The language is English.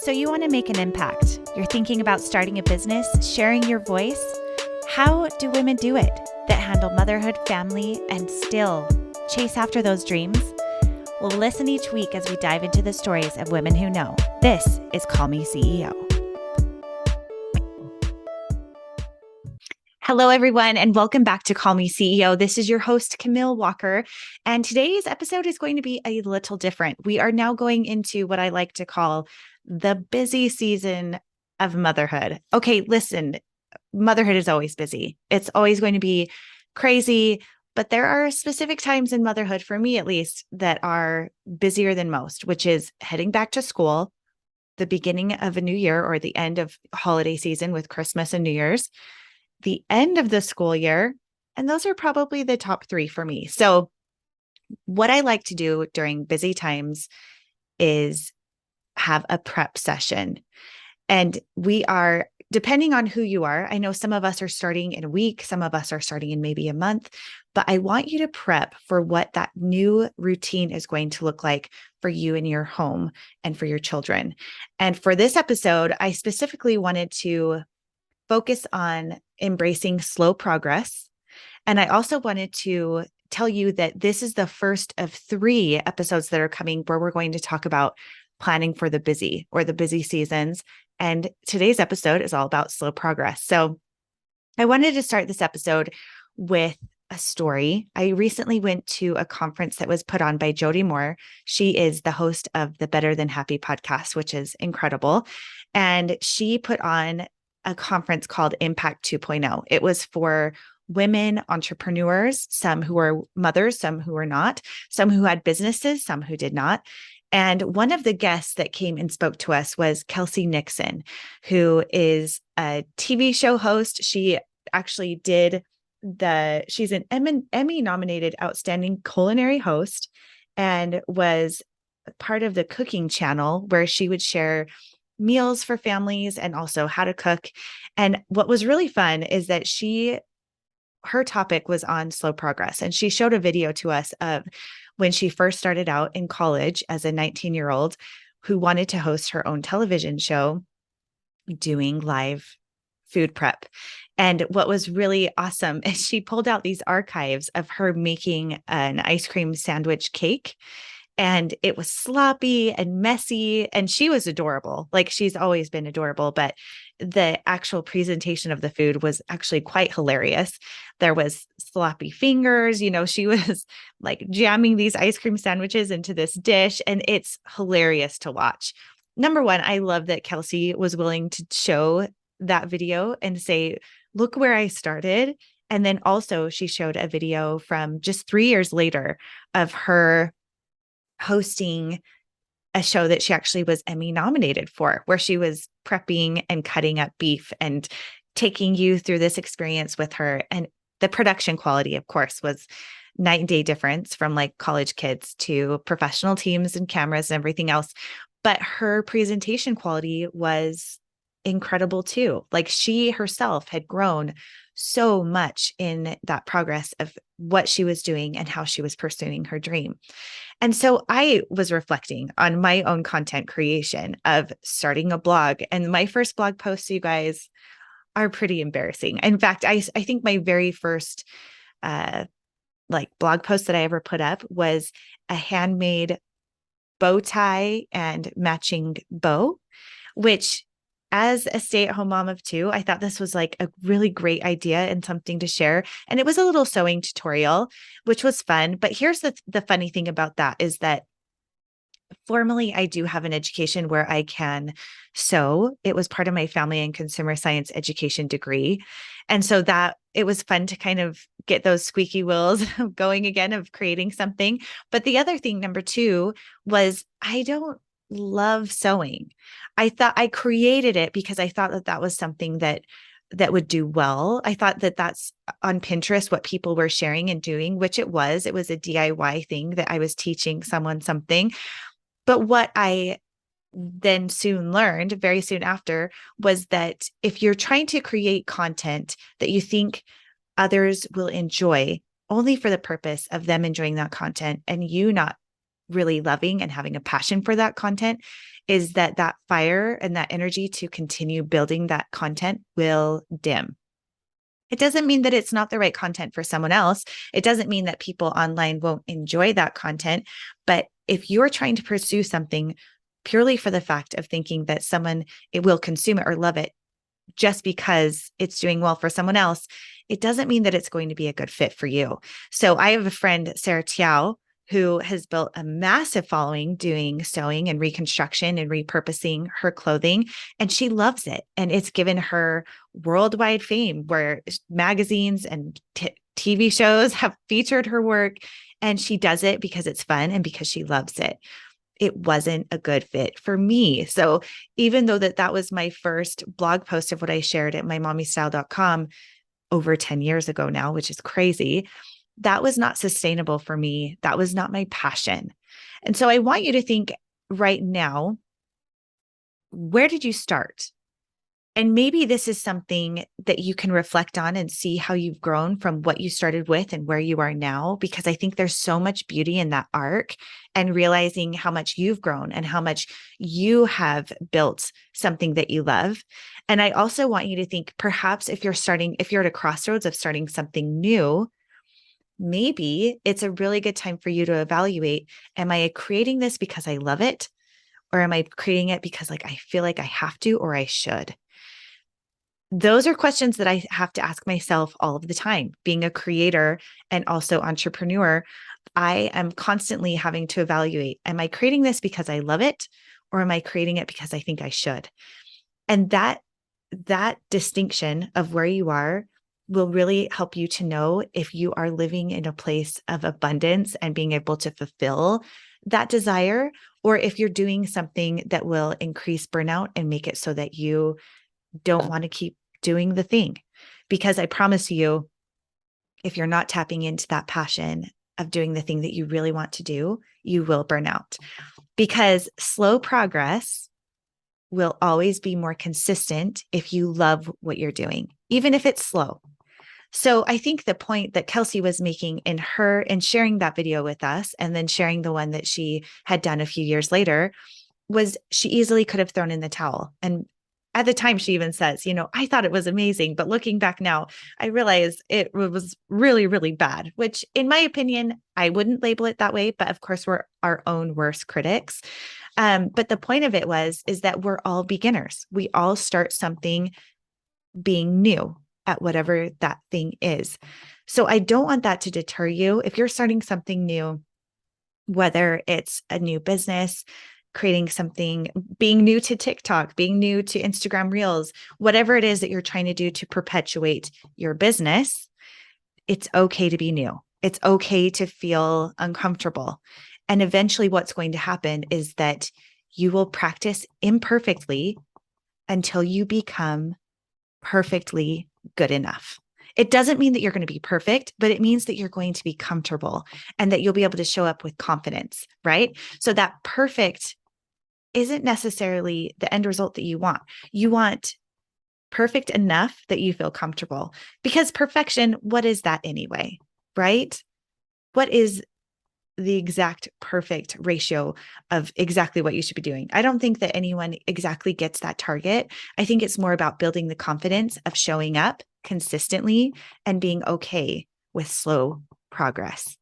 So you want to make an impact. You're thinking about starting a business, sharing your voice. How do women do it that handle motherhood, family, and still chase after those dreams? Well, listen each week as we dive into the stories of women who know. This is Call Me CEO. Hello, everyone, and welcome back to Call Me CEO. This is your host, Camille Walker, and today's episode is going to be a little different. We are now going into what I like to call the busy season of motherhood. Okay, listen, motherhood is always busy. It's always going to be crazy, but there are specific times in motherhood, for me at least, that are busier than most, which is heading back to school, the beginning of a new year or the end of holiday season with Christmas and New Year's, the end of the school year, and those are probably the top three for me. So what I like to do during busy times is have a prep session. And we are, depending on who you are, I know some of us are starting in a week, some of us are starting in maybe a month, but I want you to prep for what that new routine is going to look like for you in your home and for your children. And for this episode, I specifically wanted to focus on embracing slow progress. And I also wanted to tell you that this is the first of 3 episodes that are coming where we're going to talk about planning for the busy or the busy seasons. And today's episode is all about slow progress. So I wanted to start this episode with a story. I recently went to a conference that was put on by Jody Moore. She is the host of the Better Than Happy podcast, which is incredible. And she put on a conference called Impact 2.0. It was for women entrepreneurs, some who are mothers, some who are not, some who had businesses, some who did not. And one of the guests that came and spoke to us was Kelsey Nixon, who is a TV show host. She actually she's an Emmy nominated outstanding culinary host and was part of the cooking channel where she would share meals for families and also how to cook. And what was really fun is that her topic was on slow progress. And she showed a video to us of when she first started out in college as a 19-year-old who wanted to host her own television show doing live food prep. And what was really awesome is she pulled out these archives of her making an ice cream sandwich cake. And it was sloppy and messy, and she was adorable. Like, she's always been adorable, but the actual presentation of the food was actually quite hilarious. There was sloppy fingers, she was like jamming these ice cream sandwiches into this dish, and it's hilarious to watch. Number one, I love that Kelsey was willing to show that video and say, look where I started. And then also she showed a video from just 3 years later of her hosting a show that she actually was Emmy nominated for, where she was prepping and cutting up beef and taking you through this experience with her. And the production quality, of course, was night and day difference from like college kids to professional teams and cameras and everything else. But her presentation quality was incredible too. Like, she herself had grown so much in that progress of what she was doing and how she was pursuing her dream. And so I was reflecting on my own content creation of starting a blog. And my first blog posts, you guys, are pretty embarrassing. In fact, I think my very first blog post that I ever put up was a handmade bow tie and matching bow, which, as a stay-at-home mom of 2, I thought this was like a really great idea and something to share. And it was a little sewing tutorial, which was fun. But here's the funny thing about that is that formally, I do have an education where I can sew. It was part of my family and consumer science education degree. And so that it was fun to kind of get those squeaky wheels going again of creating something. But the other thing, number 2, was I don't love sewing. I thought I created it because I thought that was something that would do well. I thought that that's on Pinterest what people were sharing and doing, which it was. It was a DIY thing that I was teaching someone something. But what I then soon learned, very soon after, was that if you're trying to create content that you think others will enjoy only for the purpose of them enjoying that content and you not really loving and having a passion for that content, is that that fire and that energy to continue building that content will dim. It doesn't mean that it's not the right content for someone else. It doesn't mean that people online won't enjoy that content. But if you're trying to pursue something purely for the fact of thinking that someone it will consume it or love it just because it's doing well for someone else, it doesn't mean that it's going to be a good fit for you. So I have a friend, Sarah Tiao, who has built a massive following doing sewing and reconstruction and repurposing her clothing. And she loves it. And it's given her worldwide fame where magazines and TV shows have featured her work. And she does it because it's fun and because she loves it. It wasn't a good fit for me. So even though that was my first blog post of what I shared at mymommystyle.com over 10 years ago now, which is crazy, that was not sustainable for me. That was not my passion. And so I want you to think right now, where did you start? And maybe this is something that you can reflect on and see how you've grown from what you started with and where you are now, because I think there's so much beauty in that arc and realizing how much you've grown and how much you have built something that you love. And I also want you to think perhaps if you're at a crossroads of starting something new, maybe it's a really good time for you to evaluate, am I creating this because I love it? Or am I creating it because I feel like I have to or I should? Those are questions that I have to ask myself all of the time. Being a creator and also entrepreneur, I am constantly having to evaluate, am I creating this because I love it? Or am I creating it because I think I should? And that distinction of where you are will really help you to know if you are living in a place of abundance and being able to fulfill that desire, or if you're doing something that will increase burnout and make it so that you don't want to keep doing the thing. Because I promise you, if you're not tapping into that passion of doing the thing that you really want to do, you will burn out. Because slow progress will always be more consistent if you love what you're doing, even if it's slow. So I think the point that Kelsey was making in sharing that video with us and then sharing the one that she had done a few years later was she easily could have thrown in the towel. And at the time, she even says, I thought it was amazing, but looking back now, I realize it was really, really bad, which in my opinion, I wouldn't label it that way. But of course, we're our own worst critics. But the point of it is that we're all beginners. We all start something being new at whatever that thing is. So I don't want that to deter you. If you're starting something new, whether it's a new business, creating something, being new to TikTok, being new to Instagram Reels, whatever it is that you're trying to do to perpetuate your business, it's okay to be new. It's okay to feel uncomfortable. And eventually what's going to happen is that you will practice imperfectly until you become perfectly good enough. It doesn't mean that you're going to be perfect, but it means that you're going to be comfortable and that you'll be able to show up with confidence, right? So that perfect isn't necessarily the end result that you want. You want perfect enough that you feel comfortable, because perfection, what is that anyway, right? What is the exact perfect ratio of exactly what you should be doing? I don't think that anyone exactly gets that target. I think it's more about building the confidence of showing up consistently and being okay with slow progress.